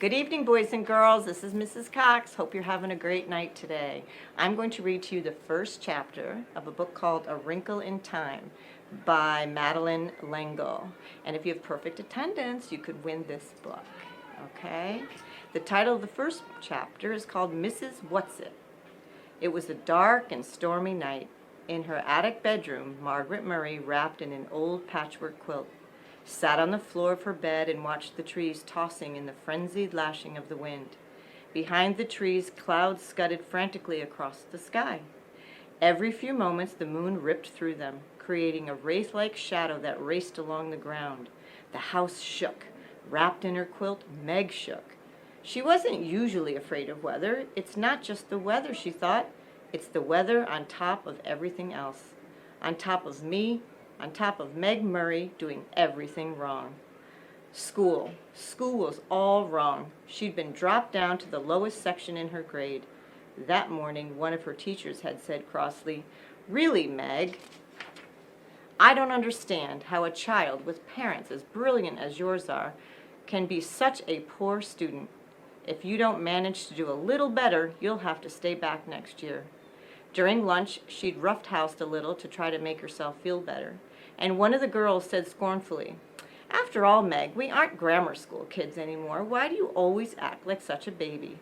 Good evening, boys and girls. This is Mrs. Cox. Hope you're having a great night today. I'm going to read to you the first chapter of a book called A Wrinkle in Time by Madeleine L'Engle. And if you have perfect attendance, you could win this book. Okay? The title of the first chapter is called Mrs. Whatsit. It was a dark and stormy night. In her attic bedroom, Margaret Murray, wrapped in an old patchwork quilt, sat on the floor of her bed and watched the trees tossing in the frenzied lashing of the wind. Behind the trees, clouds scudded frantically across the sky. Every few moments, the moon ripped through them, creating a wraith-like shadow that raced along the ground. The house shook. Wrapped in her quilt, Meg shook. She wasn't usually afraid of weather. It's not just the weather, she thought. It's the weather on top of everything else. On top of me, on top of Meg Murray doing everything wrong. School was all wrong. She'd been dropped down to the lowest section in her grade. That morning, one of her teachers had said crossly, "Really, Meg, I don't understand how a child with parents as brilliant as yours are can be such a poor student. If you don't manage to do a little better, you'll have to stay back next year." During lunch, she'd roughhoused a little to try to make herself feel better, and one of the girls said scornfully, "After all, Meg, we aren't grammar school kids anymore. Why do you always act like such a baby?"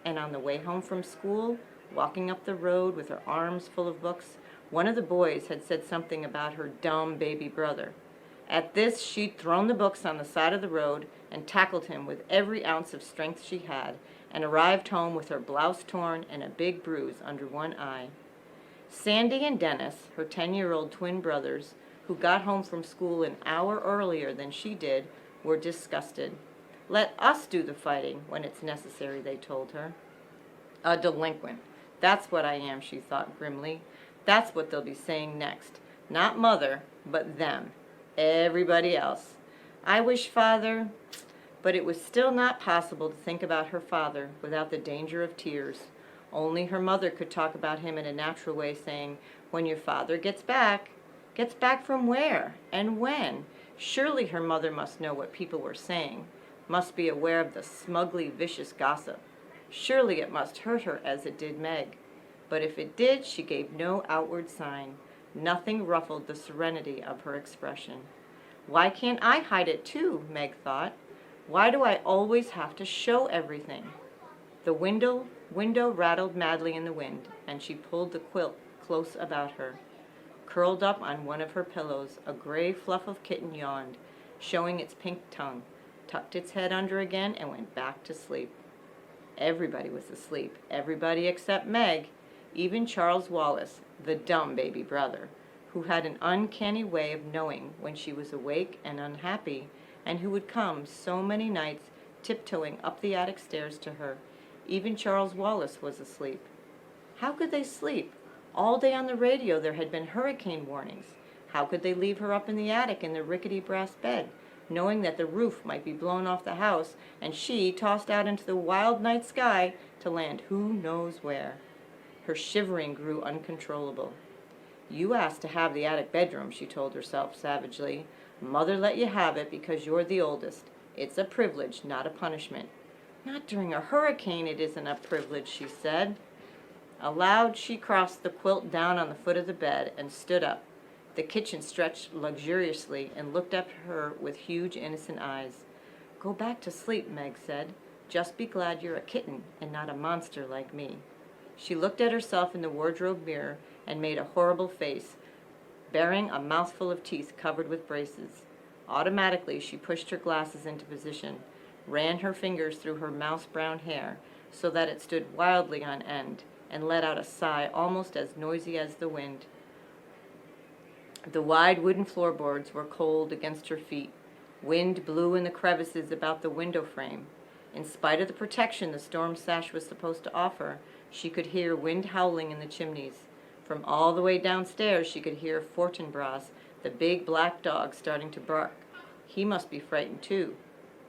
And on the way home from school, walking up the road with her arms full of books, one of the boys had said something about her dumb baby brother. At this, she'd thrown the books on the side of the road and tackled him with every ounce of strength she had, and arrived home with her blouse torn and a big bruise under one eye. Sandy and Dennis, her 10-year-old twin brothers, who got home from school an hour earlier than she did, were disgusted. "Let us do the fighting when it's necessary," they told her. A delinquent. That's what I am, she thought grimly. That's what they'll be saying next. Not mother, but them. Everybody else. I wish father... But it was still not possible to think about her father without the danger of tears. Only her mother could talk about him in a natural way, saying, "When your father gets back." Gets back from where? And when? Surely her mother must know what people were saying, must be aware of the smugly vicious gossip. Surely it must hurt her as it did Meg. But if it did, she gave no outward sign. Nothing ruffled the serenity of her expression. Why can't I hide it too? Meg thought. Why do I always have to show everything? The window rattled madly in the wind, and she pulled the quilt close about her. Curled up on one of her pillows, a gray fluff of kitten yawned, showing its pink tongue, tucked its head under again, and went back to sleep. Everybody was asleep, everybody except Meg, even Charles Wallace, the dumb baby brother, who had an uncanny way of knowing when she was awake and unhappy, and who would come so many nights tiptoeing up the attic stairs to her. Even Charles Wallace was asleep. How could they sleep? All day on the radio there had been hurricane warnings. How could they leave her up in the attic in the rickety brass bed, knowing that the roof might be blown off the house and she tossed out into the wild night sky to land who knows where? Her shivering grew uncontrollable. "You asked to have the attic bedroom," she told herself savagely. "Mother let you have it because you're the oldest. It's a privilege, not a punishment." "Not during a hurricane it isn't a privilege," she said. Aloud, she crossed the quilt down on the foot of the bed and stood up. The kitchen stretched luxuriously and looked up at her with huge, innocent eyes. "Go back to sleep," Meg said. "Just be glad you're a kitten and not a monster like me." She looked at herself in the wardrobe mirror and made a horrible face, bearing a mouthful of teeth covered with braces. Automatically, she pushed her glasses into position, ran her fingers through her mouse-brown hair so that it stood wildly on end, and let out a sigh almost as noisy as the wind. The wide wooden floorboards were cold against her feet. Wind blew in the crevices about the window frame. In spite of the protection the storm sash was supposed to offer, she could hear wind howling in the chimneys. From all the way downstairs she could hear Fortinbras, the big black dog, starting to bark. He must be frightened too.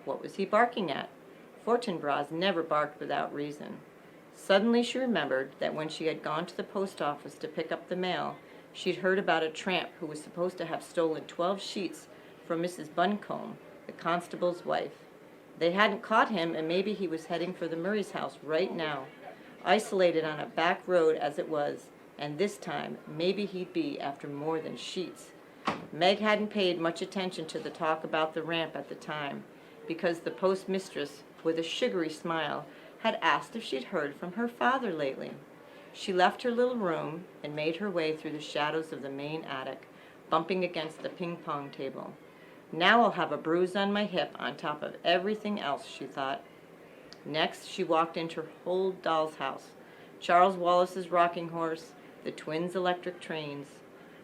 What was he barking at? Fortinbras never barked without reason. Suddenly she remembered that when she had gone to the post office to pick up the mail, she'd heard about a tramp who was supposed to have stolen 12 sheets from Mrs. Buncombe, the constable's wife. They hadn't caught him, and maybe he was heading for the Murray's house right now, isolated on a back road as it was, and this time maybe he'd be after more than sheets. Meg hadn't paid much attention to the talk about the ramp at the time, because the postmistress, with a sugary smile, had asked if she'd heard from her father lately. She left her little room and made her way through the shadows of the main attic, bumping against the ping-pong table. Now I'll have a bruise on my hip on top of everything else, she thought. Next, she walked into her old doll's house, Charles Wallace's rocking horse, the twins' electric trains.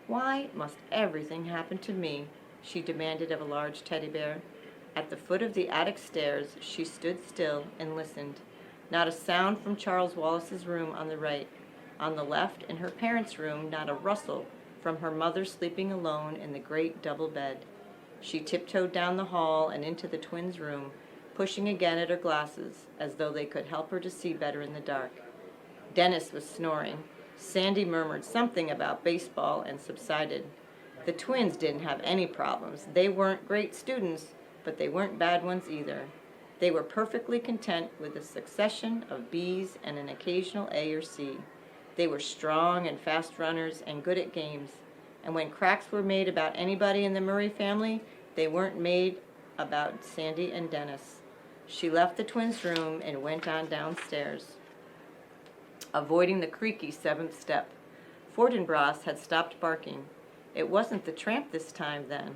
Why must everything happen to me? She demanded of a large teddy bear. At the foot of the attic stairs, she stood still and listened. Not a sound from Charles Wallace's room on the right. On the left, in her parents' room, not a rustle from her mother sleeping alone in the great double bed. She tiptoed down the hall and into the twins' room, pushing again at her glasses, as though they could help her to see better in the dark. Dennis was snoring. Sandy murmured something about baseball and subsided. The twins didn't have any problems. They weren't great students, but they weren't bad ones either. They were perfectly content with a succession of B's and an occasional A or C. They were strong and fast runners and good at games. And when cracks were made about anybody in the Murray family, they weren't made about Sandy and Dennis. She left the twins' room and went on downstairs, avoiding the creaky seventh step. Fortinbras had stopped barking. It wasn't the tramp this time, then.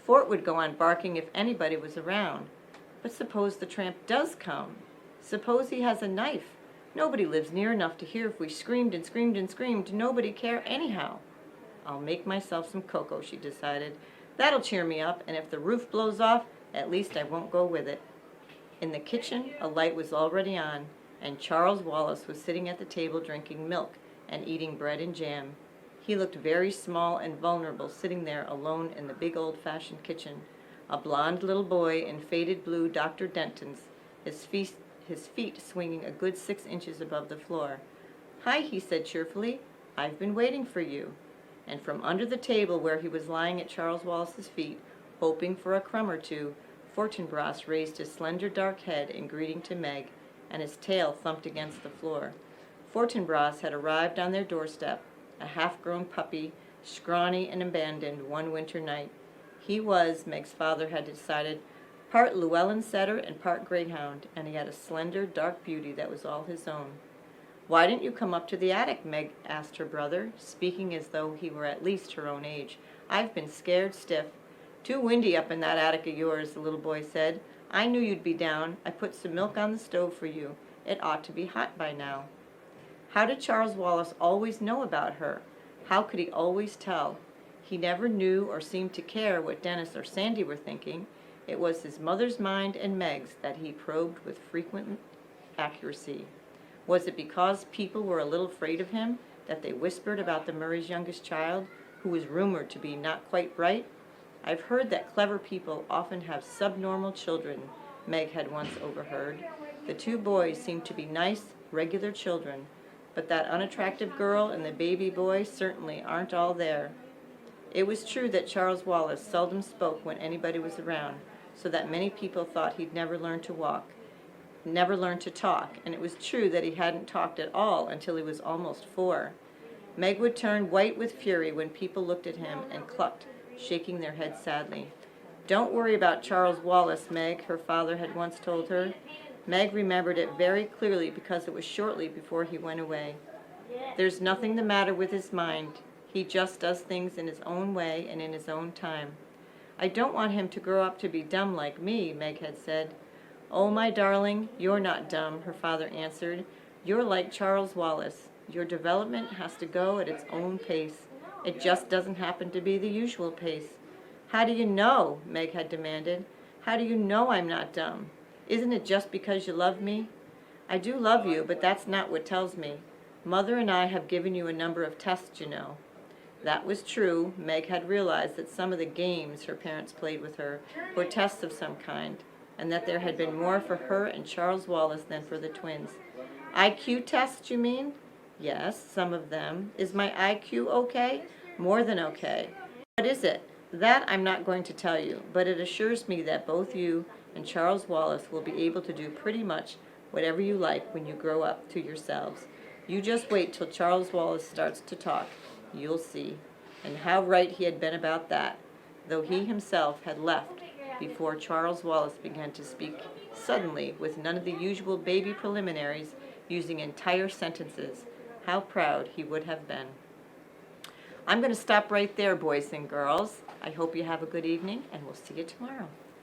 Fort would go on barking if anybody was around. But suppose the tramp does come? Suppose he has a knife? Nobody lives near enough to hear if we screamed and screamed and screamed. Nobody care anyhow. I'll make myself some cocoa, she decided. That'll cheer me up, and if the roof blows off, at least I won't go with it. In the kitchen, a light was already on, and Charles Wallace was sitting at the table drinking milk and eating bread and jam. He looked very small and vulnerable sitting there alone in the big old-fashioned kitchen, a blond little boy in faded blue Dr. Denton's, his feet swinging a good 6 inches above the floor. "Hi," he said cheerfully. "I've been waiting for you." And from under the table where he was lying at Charles Wallace's feet, hoping for a crumb or two, Fortinbras raised his slender dark head in greeting to Meg, and his tail thumped against the floor. Fortinbras had arrived on their doorstep, a half-grown puppy, scrawny and abandoned one winter night. He was, Meg's father had decided, part Llewellyn setter and part greyhound, and he had a slender, dark beauty that was all his own. "Why didn't you come up to the attic?" Meg asked her brother, speaking as though he were at least her own age. "I've been scared stiff." "Too windy up in that attic of yours," the little boy said. "I knew you'd be down. I put some milk on the stove for you. It ought to be hot by now." How did Charles Wallace always know about her? How could he always tell? He never knew or seemed to care what Dennis or Sandy were thinking. It was his mother's mind and Meg's that he probed with frequent accuracy. Was it because people were a little afraid of him that they whispered about the Murray's youngest child, who was rumored to be not quite bright? "I've heard that clever people often have subnormal children," Meg had once overheard. The two boys seemed to be nice, regular children, but that unattractive girl and the baby boy certainly aren't all there. It was true that Charles Wallace seldom spoke when anybody was around, so that many people thought he'd never learn to talk, and it was true that he hadn't talked at all until he was almost 4. Meg would turn white with fury when people looked at him and clucked, shaking their heads sadly. "Don't worry about Charles Wallace, Meg," her father had once told her. Meg remembered it very clearly because it was shortly before he went away. "There's nothing the matter with his mind. He just does things in his own way and in his own time." "I don't want him to grow up to be dumb like me," Meg had said. "Oh, my darling, you're not dumb," her father answered. "You're like Charles Wallace. Your development has to go at its own pace. It just doesn't happen to be the usual pace." "How do you know?" Meg had demanded. "How do you know I'm not dumb? Isn't it just because you love me?" "I do love you, but that's not what tells me. Mother and I have given you a number of tests, you know." That was true. Meg had realized that some of the games her parents played with her were tests of some kind, and that there had been more for her and Charles Wallace than for the twins. "IQ tests, you mean?" "Yes, some of them. Is my IQ okay?" "More than okay." "What is it?" "That I'm not going to tell you, but it assures me that both you and Charles Wallace will be able to do pretty much whatever you like when you grow up to yourselves. You just wait till Charles Wallace starts to talk. You'll see. And how right he had been about that, though he himself had left before Charles Wallace began to speak suddenly with none of the usual baby preliminaries, using entire sentences. How proud he would have been. I'm going to stop right there, boys and girls. I hope you have a good evening, and we'll see you tomorrow.